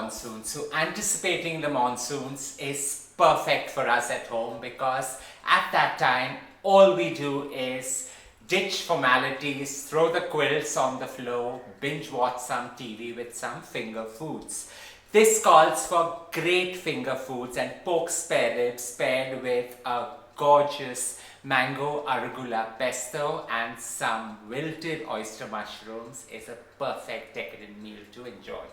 monsoons. So anticipating the monsoons is perfect for us at home because at that time all we do is ditch formalities, throw the quilts on the floor, binge watch some TV with some finger foods. This calls for great finger foods, and pork spare ribs paired with a gorgeous mango arugula pesto and some wilted oyster mushrooms is a perfect decadent meal to enjoy.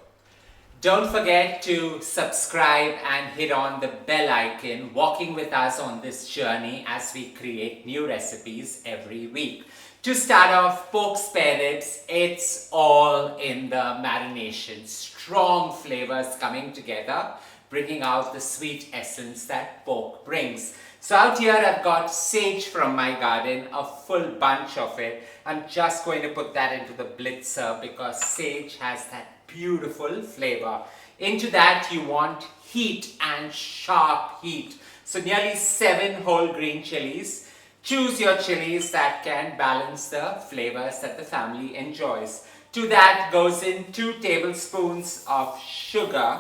Don't forget to subscribe and hit on the bell icon, walking with us on this journey as we create new recipes every week. To start off, pork spare ribs, it's all in the marination. Strong flavors coming together, bringing out the sweet essence that pork brings. So out here I've got sage from my garden, a full bunch of it. I'm just going to put that into the blitzer because sage has that beautiful flavor. Into that you want heat and sharp heat. So nearly 7 whole green chilies. Choose your chilies that can balance the flavors that the family enjoys. To that goes in 2 tablespoons of sugar.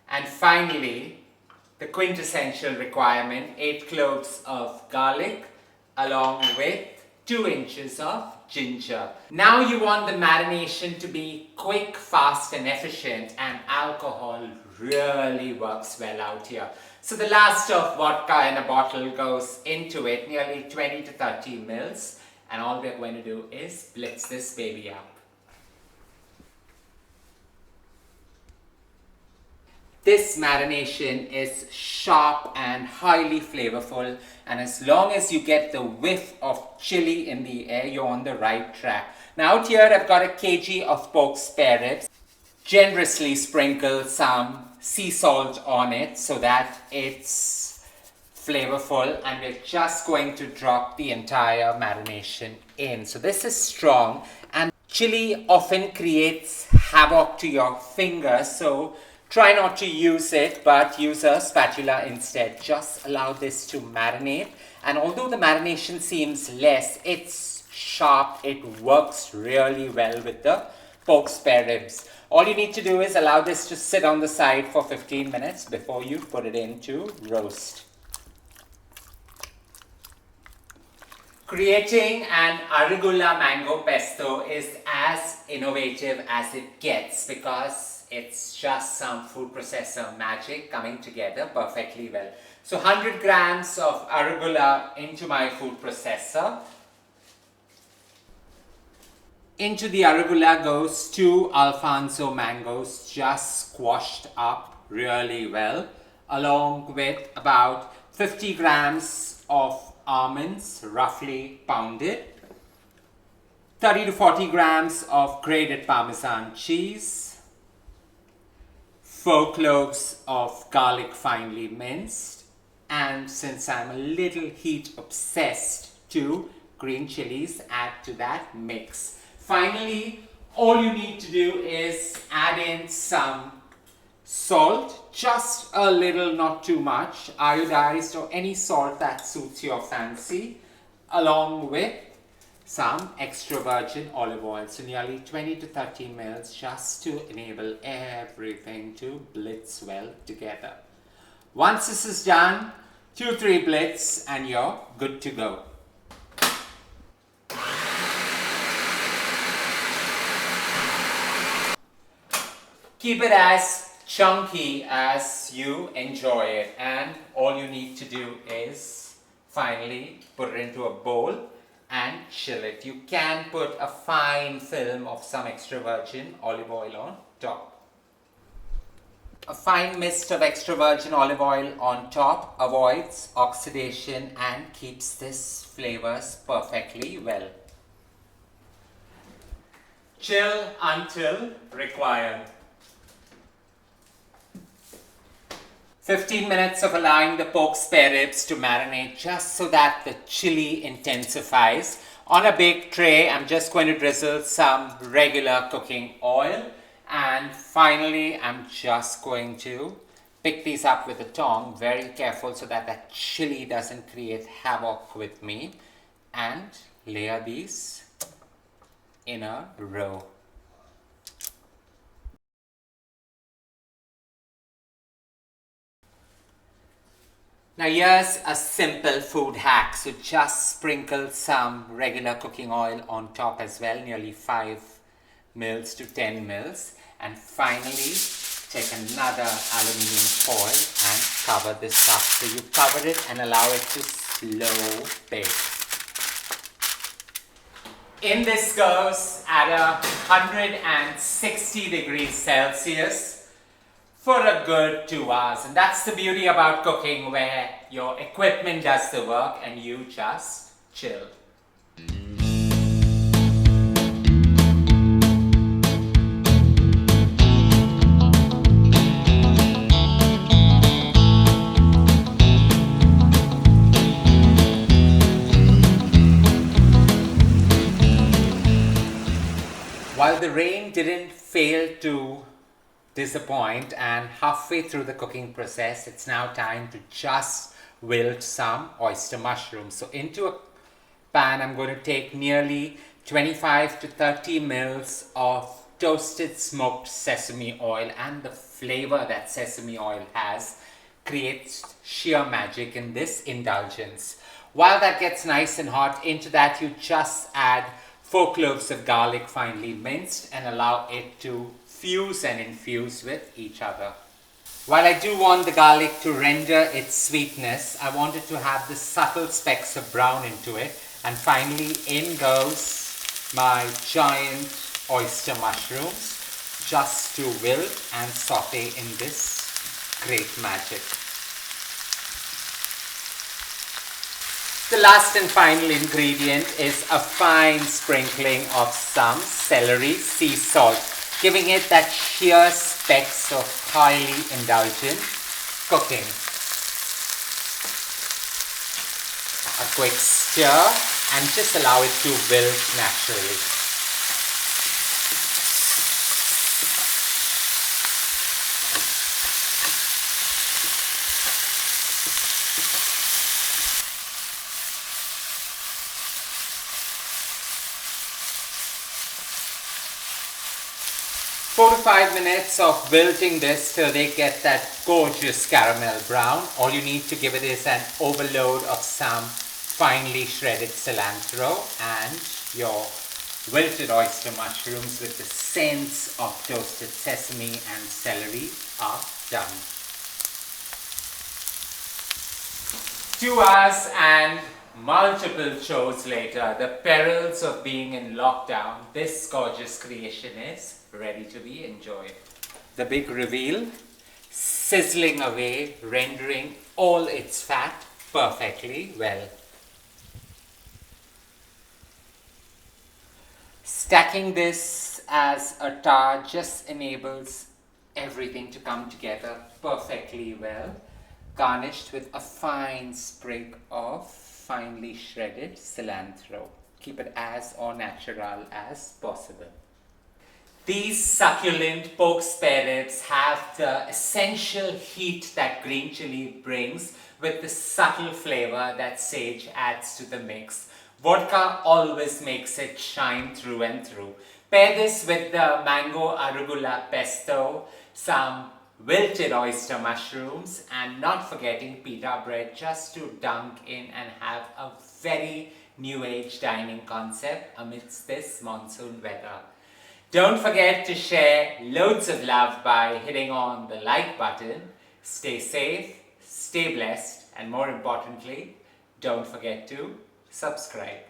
And finally, the quintessential requirement, 8 cloves of garlic along with 2 inches of ginger. Now you want the marination to be quick, fast and efficient, and alcohol really works well out here. So the last of vodka in a bottle goes into it, nearly 20 to 30 mils, and all we're going to do is blitz this baby up. This marination is sharp and highly flavorful, and as long as you get the whiff of chili in the air, you're on the right track. Now out here I've got a kg of pork spare ribs. Generously sprinkle some sea salt on it so that it's flavorful, and we're just going to drop the entire marination in. So this is strong, and chili often creates havoc to your fingers, so try not to use it, but use a spatula instead. Just allow this to marinate. And although the marination seems less, it's sharp. It works really well with the pork spare ribs. All you need to do is allow this to sit on the side for 15 minutes before you put it in to roast. Creating an arugula mango pesto is as innovative as it gets because it's just some food processor magic coming together perfectly well. So 100 grams of arugula into my food processor. Into the arugula goes 2 Alfonso mangoes just squashed up really well, along with about 50 grams of almonds roughly pounded, 30 to 40 grams of grated Parmesan cheese, 4 cloves of garlic finely minced, and since I'm a little heat obsessed, 2 green chilies add to that mix. Finally, all you need to do is add in some salt, just a little, not too much, iodized or any salt that suits your fancy, along with some extra virgin olive oil. So nearly 20 to 30 mils just to enable everything to blitz well together. Once this is done, 2-3 blitz and you're good to go. Keep it as chunky as you enjoy it, and all you need to do is finally put it into a bowl and chill it. You can put a fine film of some extra virgin olive oil on top. A fine mist of extra virgin olive oil on top avoids oxidation and keeps this flavors perfectly well. Chill until required. 15 minutes of allowing the pork spare ribs to marinate just so that the chili intensifies. On a baked tray, I'm just going to drizzle some regular cooking oil. And finally, I'm just going to pick these up with a tong, very careful so that that chili doesn't create havoc with me. And layer these in a row. Now here's a simple food hack. So just sprinkle some regular cooking oil on top as well, nearly 5 mils to 10 mils. And finally, take another aluminium foil and cover this up. So you cover it and allow it to slow bake. In this goes at 160 degrees Celsius for a good 2 hours. And that's the beauty about cooking, where your equipment does the work and you just chill. While the rain didn't fail to disappoint, and halfway through the cooking process, it's now time to just wilt some oyster mushrooms. So into a pan, I'm going to take nearly 25 to 30 mils of toasted smoked sesame oil, and the flavor that sesame oil has creates sheer magic in this indulgence. While that gets nice and hot, into that you just add 4 cloves of garlic finely minced and allow it to fuse and infuse with each other. While I do want the garlic to render its sweetness, I want it to have the subtle specks of brown into it. And finally, in goes my giant oyster mushrooms, just to wilt and saute in this great magic. The last and final ingredient is a fine sprinkling of some celery sea salt, giving it that sheer specks of highly indulgent cooking. A quick stir and just allow it to wilt naturally. Four to 5 minutes of wilting this till they get that gorgeous caramel brown. All you need to give it is an overload of some finely shredded cilantro, and your wilted oyster mushrooms with the scents of toasted sesame and celery are done. 2 hours and multiple chores later, the perils of being in lockdown, this gorgeous creation is ready to be enjoyed. The big reveal, sizzling away, rendering all its fat perfectly well. Stacking this as a tower just enables everything to come together perfectly well, garnished with a fine sprig of finely shredded cilantro. Keep it as au naturel as possible. These succulent pork spare ribs have the essential heat that green chili brings, with the subtle flavor that sage adds to the mix. Vodka always makes it shine through and through. Pair this with the mango Arugula Pesto, some wilted oyster mushrooms, and not forgetting pita bread, just to dunk in and have a very new age dining concept amidst this monsoon weather. Don't forget to share loads of love by hitting on the like button. Stay safe, stay blessed, and more importantly, don't forget to subscribe.